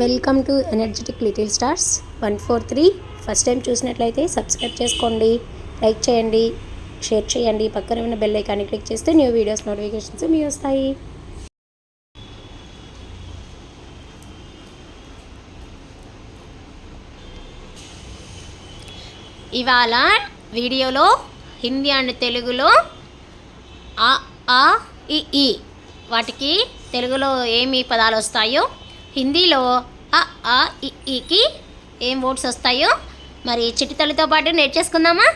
Welcome to energetic little stars 143. First time చూసినట్లయితే subscribe చేసుకోండి, like చేయండి, షేర్ చేయండి. పక్కన ఉన్న బెల్ ఐకాన్ని క్లిక్ చేస్తే న్యూ వీడియోస్ నోటిఫికేషన్స్ మీ వస్తాయి. ఇవాళ వీడియోలో హిందీ అండ్ తెలుగులో ఆ ఆ ఇ ఈ వాటికి తెలుగులో ఏమి పదాలు వస్తాయో, హిందీలో అ ఆ ఇ ఈకి ఏం వర్డ్స్ వస్తాయో మరి చిటితలతో పాటు నేర్చేసుకుందామా?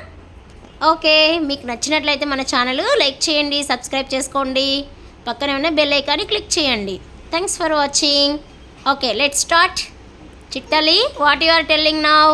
ఓకే, మీకు నచ్చినట్లయితే మన ఛానల్ లైక్ చేయండి, సబ్స్క్రైబ్ చేసుకోండి, పక్కనే ఉన్న బెల్ ఐకాన్ని క్లిక్ చేయండి. Thanks for watching. Okay, let's start. Chittali, what you are telling now?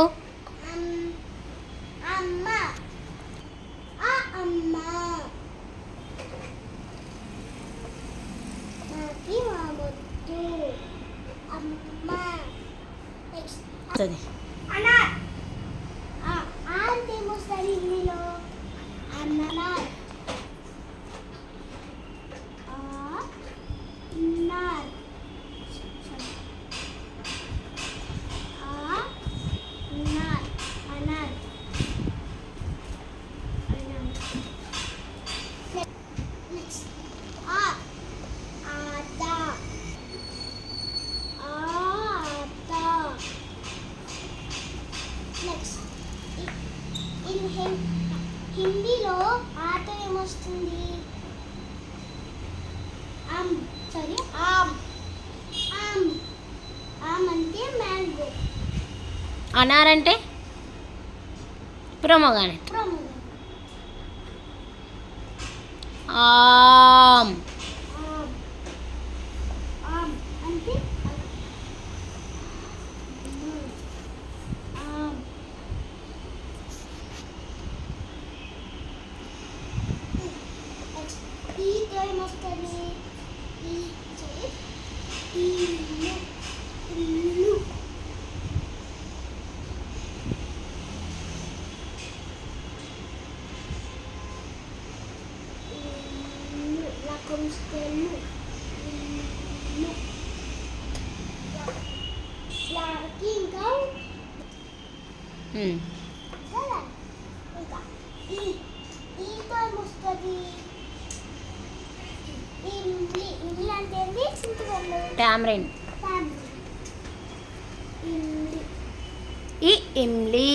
హిందీలో ఆట ఏమొస్తుంది? ఆమ్ అంటే మ్యాంగో. అనార్ అంటే ప్రొమోగానెట్. ఆమ్ అంటే ఈతో ఏమొస్తుంది? ఇల్లు. ఇంకా ఈతో ఏమొస్తుంది? ఇల్లు అంటే ఏంటి? చింతపండు. టామరిన్. ఈ ఇమ్లీ.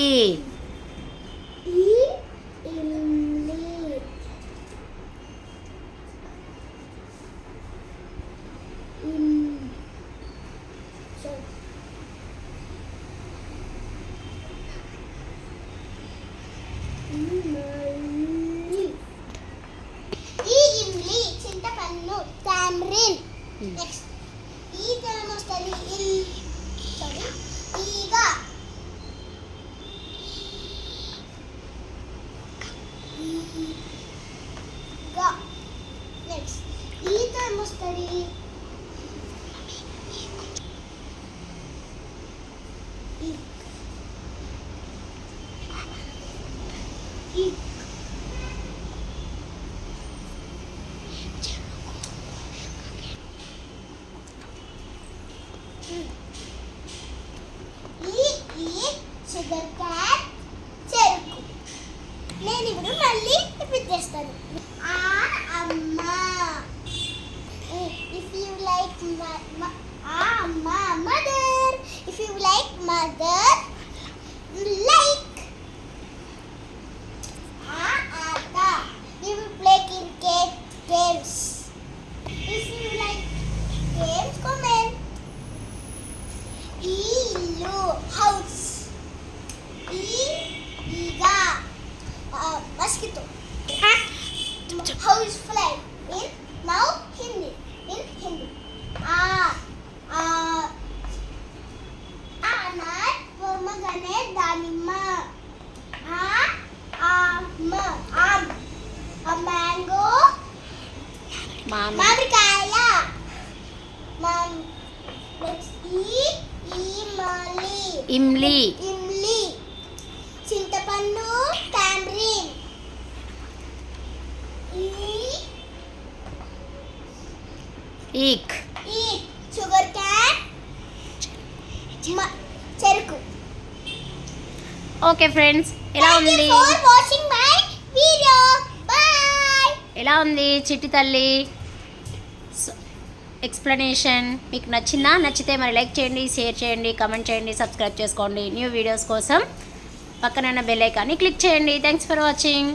చింతపండు, టామరిన్. నెక్స్ట్ ఈతో ఏమొస్తుంది? ఈగ. నెక్స్ట్ ఈతో ఏమొస్తుంది? షుగర్ క్యాన్, చెరుకు. నేను ఇప్పుడు మళ్ళీ రిపీట్ చేస్తాను. అమ్మ. ఇఫ్ యూ లైక్ అమ్మ, mother. If you like mother, like. ఆట. You will play games. If you like games, comment. ఇల్లు, హౌస్. ఈగ, mosquito. House fly. In now Hindi. అనార్, పొమగ్రనేట్, దానిమ్మ. ఆమ్, మ్యాంగో, మామిడికాయ. ఇమ్లీ. చింతపండు, టామరిన్. ఈక్. షుగర్ క్యాన్, చెరుకు. ఓకే ఫ్రెండ్స్, ఎలా ఉంది for watching my video. Bye. ఎలా ఉంది చిట్టి తల్లి ఎక్స్ప్లెనేషన్? మీకు నచ్చిందా? నచ్చితే మరి లైక్ చేయండి, షేర్ చేయండి, కమెంట్ చేయండి, సబ్స్క్రైబ్ చేసుకోండి. న్యూ వీడియోస్ కోసం పక్కన బెల్ ఐకాన్ని క్లిక్ చేయండి. Thanks for watching.